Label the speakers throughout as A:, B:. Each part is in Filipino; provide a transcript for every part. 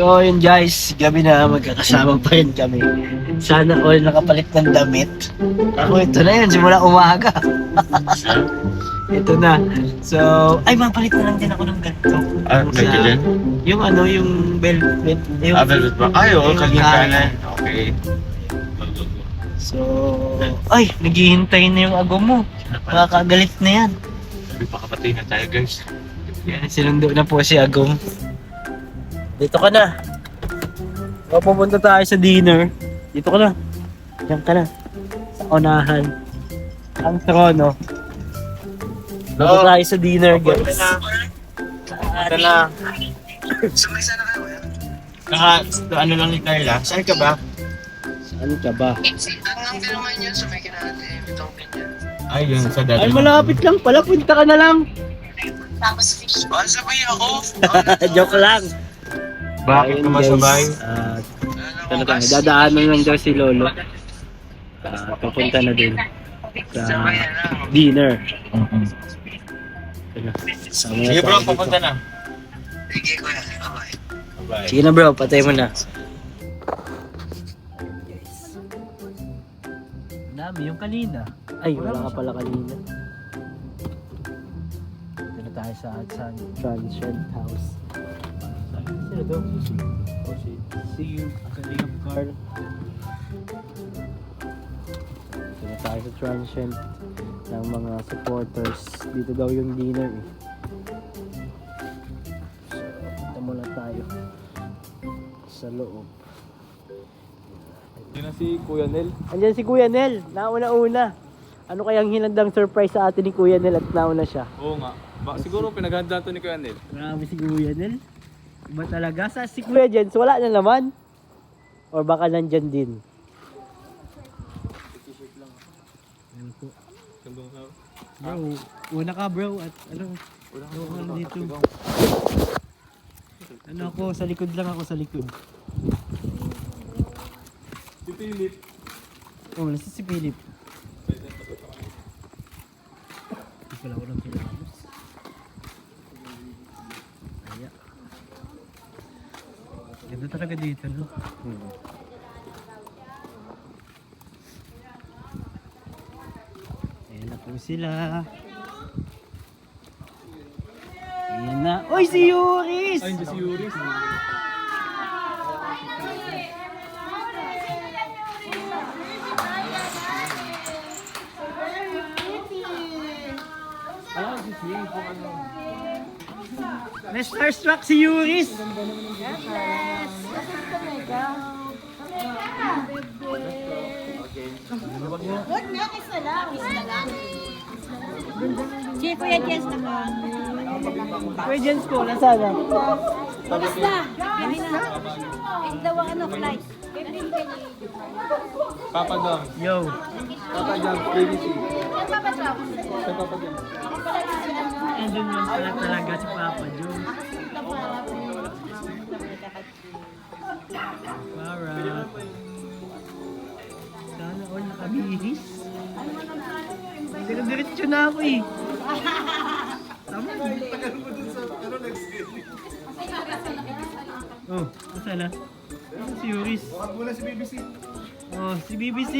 A: So yun guys, gabi na magkakasama pa rin kami. Sana all nakapalit ng damit. Ako ito na yun, simula umaga. Ito na. So, ay mapalit na lang din ako ng ganito.
B: Ganito din?
A: Yung ano, yung velvet. Yung,
B: Velvet ba? Ay, oo, kanan. Okay.
A: So, ay, naghihintay na yung agom mo. Makakagalit na yan.
B: Sabi pa kapatid na tayo guys.
A: Yan, sinundo na po si Agong. Dito ka na. O, pupunta tayo sa dinner. Dito ka na. Diyan ka na. Sa unahan. Ang trono. Dito tayo sa dinner, guys.
B: Ito na. Sumay sana kayo. Ano lang ni Carla? Saan ka ba?
A: Saan ka ba?
C: Ang naman yun, sumay ka natin. Itong ganyan.
B: Ay, yun sa dati.
A: Ay, malapit lang pala. Punta ka na lang.
C: Tapos fish. Oh, sabay ako.
A: Joke lang.
B: Bakit
A: Ayun,
B: kumasabay?
A: guys. Ano tayo? Dadaanan lang daw si Lolo. Papunta na din sa dinner. Sama na
B: Sige bro,
A: tayo
B: papunta
A: dito.
B: na.
C: Sige, kuya. Bye-bye.
B: Bye.
A: Sige na bro, patay mo na. Dami yung kanina. Ay, wala ka pala kanina. Dito na tayo sa Transient House. Sino to? See you, Kalingap Carl. Dito na tayo sa Transient ng mga supporters. Dito daw yung dinner eh. So, punta muna tayo sa loob.
B: Yun na si Kuya Nel.
A: Andiyan si Kuya Nel, nauna-una. Ano kayang hinandang surprise sa atin ni Kuya Nel at nauna siya?
B: Oo nga. Siguro pinaghanda to ni Kuya Nel.
A: Marami si Kuya Nel. Iba talaga. Sa si Kuya Jens, wala na naman? Or baka nandyan din? Bro, una ka bro at ano? Ano dito? Ano ako, sa likod lang ako sa likod.
B: Si Philip.
A: Oh, nasa si Philip. Hindi pala ako ng kilamos. Kaya. Ganda talaga dito, no? Ayan na po sila. Ayan na. Oy, si Yuris!
B: Ay, hindi si Yuris.
A: May starstruck si Yuris!
D: Good na, kiss na lang. Kiss na lang. Si Kuya Jess naman.
A: Kuya Jens ko, nasaan na?
D: Kiss na. Bibi na. And daw ang ano, flight. Bibi ka ni.
B: Papa Dom.
A: Yo!
B: Papa Dom, BBC.
D: Ang Papa Drop.
B: Sa Papa Dom.
A: Andun lang pala talaga si Papa Joe. Alright. Sana all nakabihis. Diretso na ako eh. Tama. Oh, nasa na? Si Yuris.
B: Huwag muna si BBC.
A: Oh, si BBC.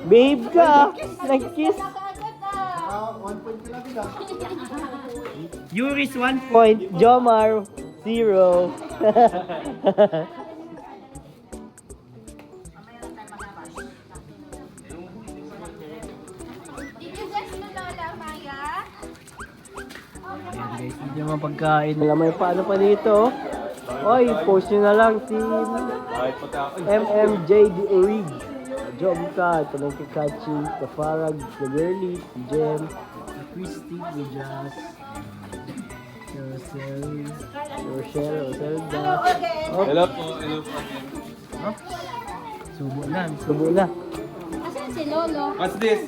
A: Babe ka! Nag-kiss! Yuris 1 point, Jomar 0. Ayan guys, hindi naman pagkain. May paano pa dito? Oy, post nyo na lang si
B: Ay, pagka...
A: MMJD Orig. Jomka, Tanong Kakachi, Kafarag, Girly, si Jem, si Christy, si Jazz, si Rochelle, Roselda. Oh,
B: Hello po, hello po.
A: oh. Subo na.
D: Asan si Lolo?
B: What's this?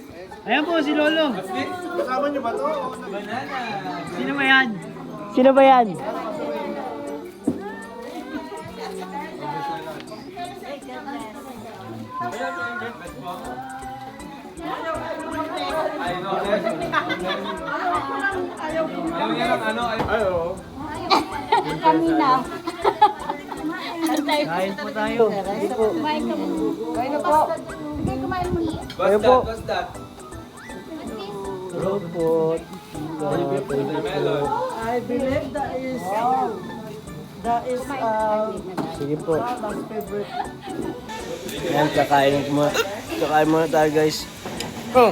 A: Ayan po si Lolo.
B: What's this? Kasama niyo ba to? Banana.
A: Sino ba yan? Sino ba yan?
B: I know
D: Kanina. Antay.
A: Kain po tayo. Sige po.
D: Kumain ka muna. Kumain na po. Sige, kumain muna.
A: Kayo po. Hello po.
E: I believe that is
A: Sige po.
E: my favorite.
A: Yan, kakain muna tayo guys. Oh.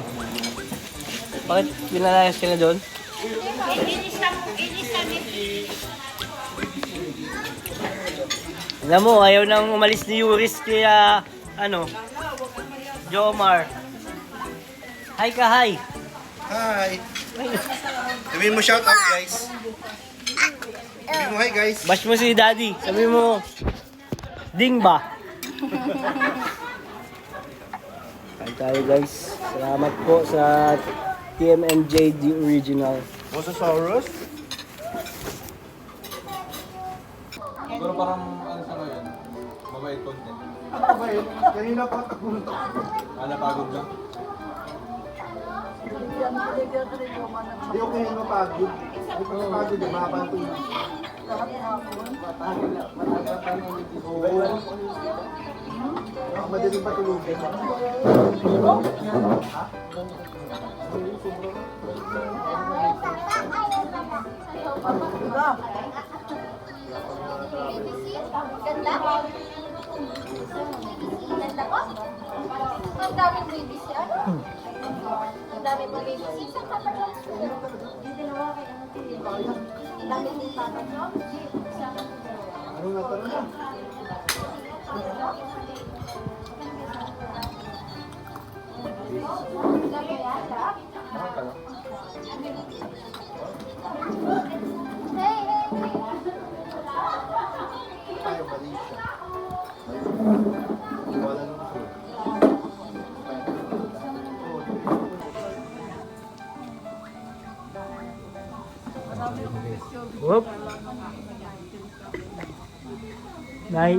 A: Bakit pinalayas ka na doon? Alam mo, ayaw nang umalis ni Yuris kaya, Jomar. Hi ka, hi.
F: Hi! Sabihin mo shout out guys. Sabihin mo hi guys.
A: Bash mo si Daddy. Sabi mo, ding ba? Kain tayo guys. Salamat po sa TMNJ The Original.
F: Mosasaurus?
G: Pero parang ano sa ngayon, mabait content.
F: Ano ba yun? Kanina pa tapunta.
G: Pagod lang.
F: Hindi ko kayo mapagod. Hindi ko mapagod yung mga banto. Madaling patulugin.
H: Ganda? Ganda ko? Ang daming babies yan. Ang daming mga babies. Isang kapag lang. Ang daming din papa nyo.
F: Ano na tara na?
H: Hey, hey,
F: Tayo mali siya. Wala nung food.
A: Whoop.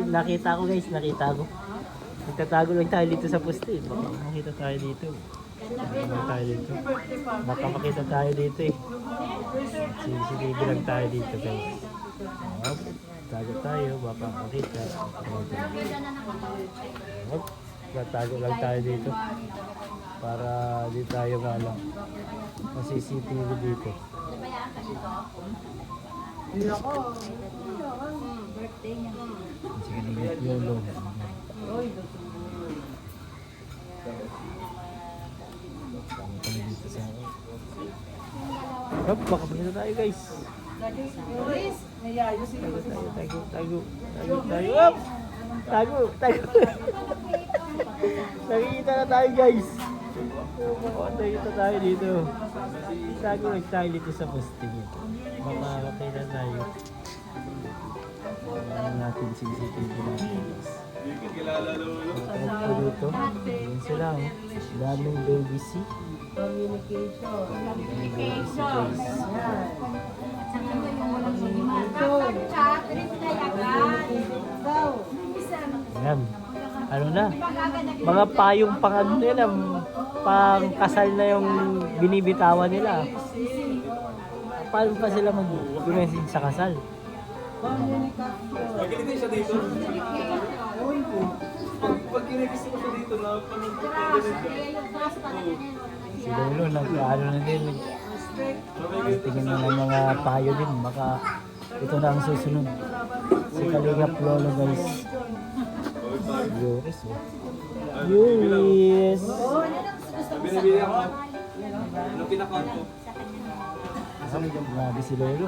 A: Nakita ko guys, nakita ko. Nagtatago lang tayo dito sa poste. Baka makita tayo dito. Baka makita tayo dito eh. CCTV lang tayo dito guys. Whoop. Tago tayo, baka makita. Whoop. Tatago lang tayo dito. Para di tayo malang CCTV dito. Sige, nagigit lolo. Kami dito sa... Hop, baka makita tayo guys. Tago. Hop! Tago. Nakikita na tayo guys. Nakikita tayo dito. Tago lang tayo dito sa posting. Baka makita tayo. Ano natin CCTV natin guys. Tapos po dito. Ayun sila oh. Daming baby C.
E: Communication.
A: Daming baby C guys. Ayan. Ano na? Mga payong pang ano nila, pang kasal na yung binibitawan nila. Paano pa sila mag-gumesin sa kasal?
G: Nagkiliti siya dito. Ewan ko. Pag kinigis ko siya dito, napanood ko
A: Si Lolo, nag-ano na din. Tingin na ng mga payo din. Baka ito na ang susunod. Si Kalingap Lolo guys. Yuris oh. Yuris!
G: Binibili ako. Anong pinakount ko?
A: Grabe si Lolo.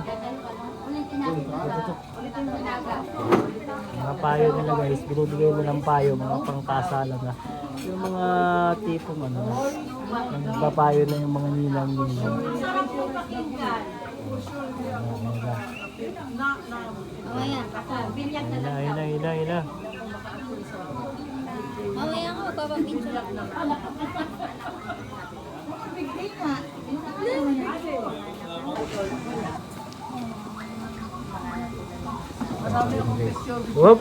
A: Mga payo nila guys, binibigay mo ng payo, mga pangkasalan na. Yung mga tipong ano na, nagpapayo na yung mga ninang-ninang. Ila.
H: mamaya ako magpapapicture.
A: Whoop!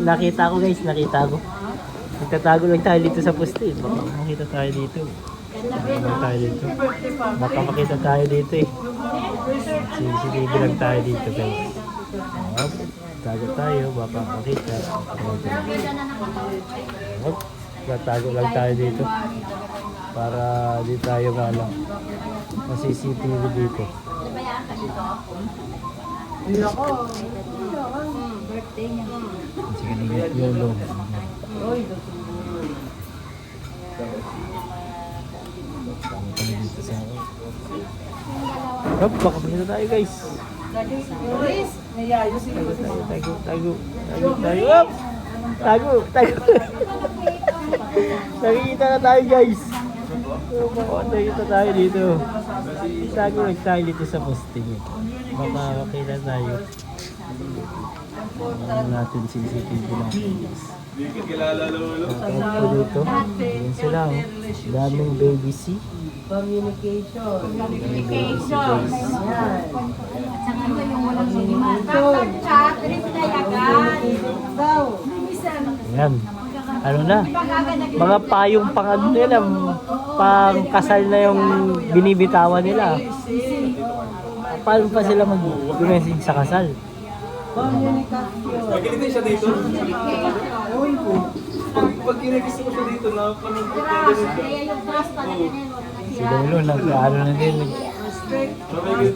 A: Nakita ko guys, nakita ko. Magtatago lang tayo dito sa poste. Baka makita tayo dito. Baka makita tayo dito eh. CCTV lang tayo dito guys. Tago tayo, baka makita. Tago lang tayo dito. Para di tayo malang CCTV dito.
D: Birthday niya.
A: Sige na yolo. Dito sa baka makita tayo guys. Tago. Nakikita na tayo guys. Nakikita tayo dito. Tago lang tayo dito sa posting. Baka makita tayo. Natin CCTV natin guys.
G: Hindi kilala lolo.
A: Tapos po dito. Ayan sila oh. Daming baby C.
E: Communication.
D: Communication. Saka ano yung walang chat, reply
E: Daw.
A: Ayan. Ano na? Mga payong pang ano nila. Pang kasal na yung binibitawan nila. Paano pa sila mag-message sa kasal?
E: Communication.
G: Pag kinita siya dito. Pag kinita ko siya dito, napanood ko siya ganun ka.
D: kaya yung trust talaga niya.
A: Si Lolo, nag-ano na din.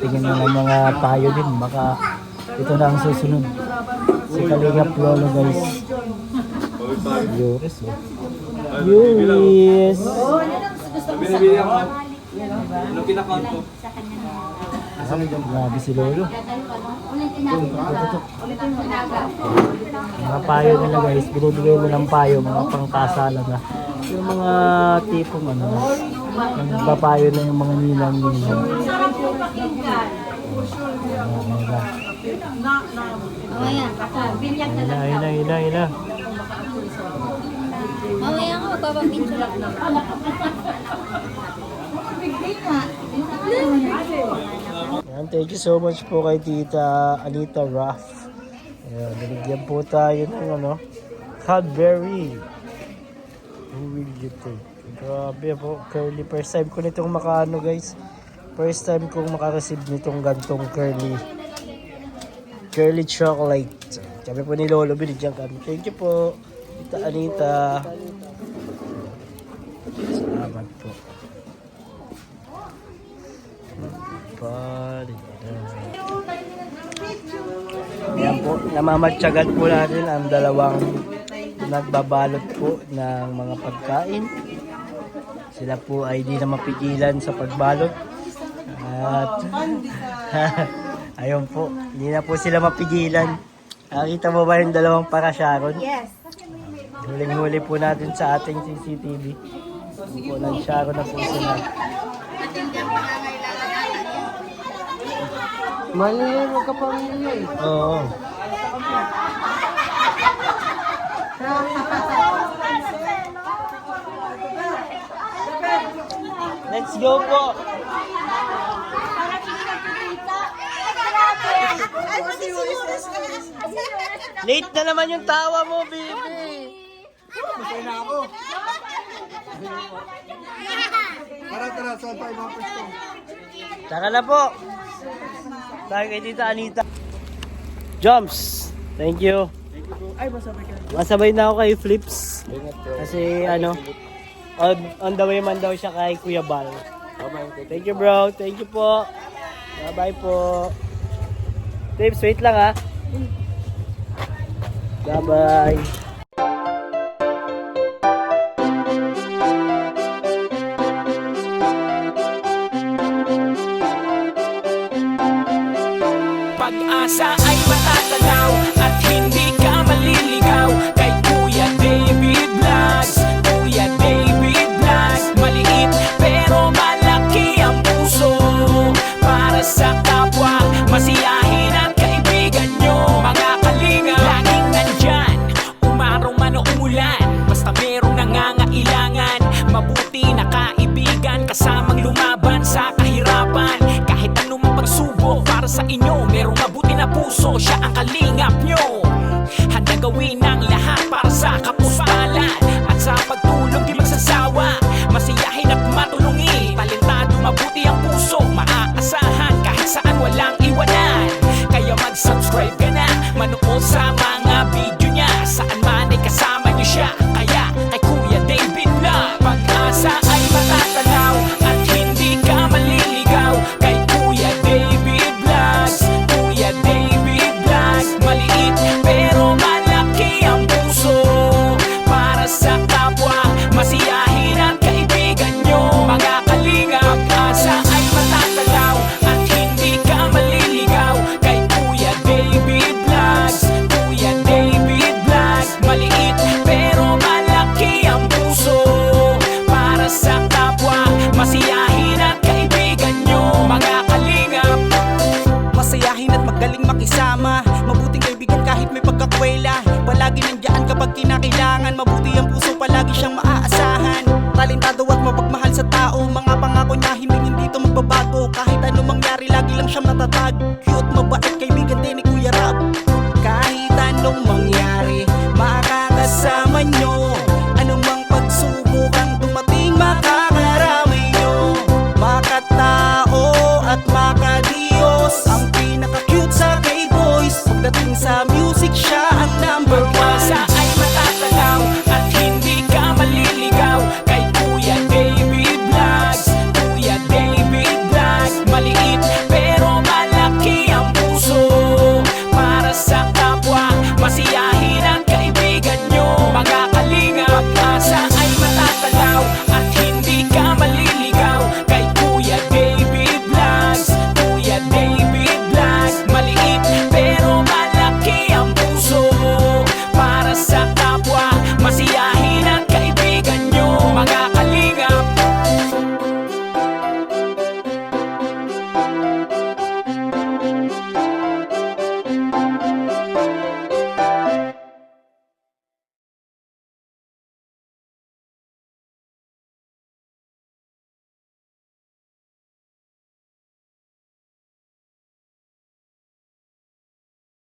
A: Tingin na ng mga payo din. Baka ito na ang susunod. Si Kalingap Lolo guys. Yuris oh. Yuris!
G: Binibili ako. Anong kinakount ko?
A: Grabe si Lolo.
D: Ulitin natin.
A: Mga payo nila guys, binibigay mo ng payo, mga pangkasala na. Yung mga tipong ano na, nagpapayo na yung mga ninang-ninang.
H: Mamaya, binyag na lang.
A: Ina.
H: Mamaya ako, magpapapicture lang.
A: Yan, thank you so much po kay Tita Anita Ruff. Ayan, binigyan po tayo ng ano, Cadbury. Who will you take? Grabe po, curly. First time ko nitong makaano guys. First time kong makareceive nitong gantong curly chocolate. Sabi po ni Lolo, binigyan kami. Thank you po, Tita Anita. Salamat po. Yan po, namamatyagan po natin ang dalawang nagbabalot po ng mga pagkain. Sila po ay di na mapigilan sa pagbalot. At ayun po, hindi na po sila mapigilan. Nakita mo ba yung dalawang parasyaron?
D: Yes.
A: Huling-huli po natin sa ating CCTV. Po ng Sharon na po sila.
E: Mali, huwag ka pa mali.
A: Oo. Let's go po! Late na naman yung tawa mo, baby!
F: Tara, saan tayo mga pwesto?
A: Taka na po! Tayo kay Tita Anita. Jumps! Thank you. Masabay na ako kay Flips. Kasi ano, on the way man daw siya kay Kuya Bal. Thank you bro. Thank you po. Bye-bye po. Flips, wait lang ha. Bye-bye.
I: Pag-asa ay matatanaw at hindi ka maliligaw kay Kuya David Vlogs. Kuya David Vlogs, maliit pero malaki ang puso para sa kapwa, masiyahin at kaibigan nyo. Mga kalinga, laging nandyan, umaraw man o umulan, basta merong nangangailangan. Mabuti na kaibigan, kasamang lumaban sa kahirapan. Kahit anumang pagsubok para sa inyo, merong mabuti na puso, siya ang kalingap nyo. Handa gawin ang lahat para sa kapustalan at
J: kinakailangan. Mabuti ang puso, palagi siyang maaasahan. Talentado at mapagmahal sa tao. Mga pangako niya, hindi ito magbabago. Kahit anong mangyari, lagi lang siyang matatag. Cute, mabait, kaibigan din ni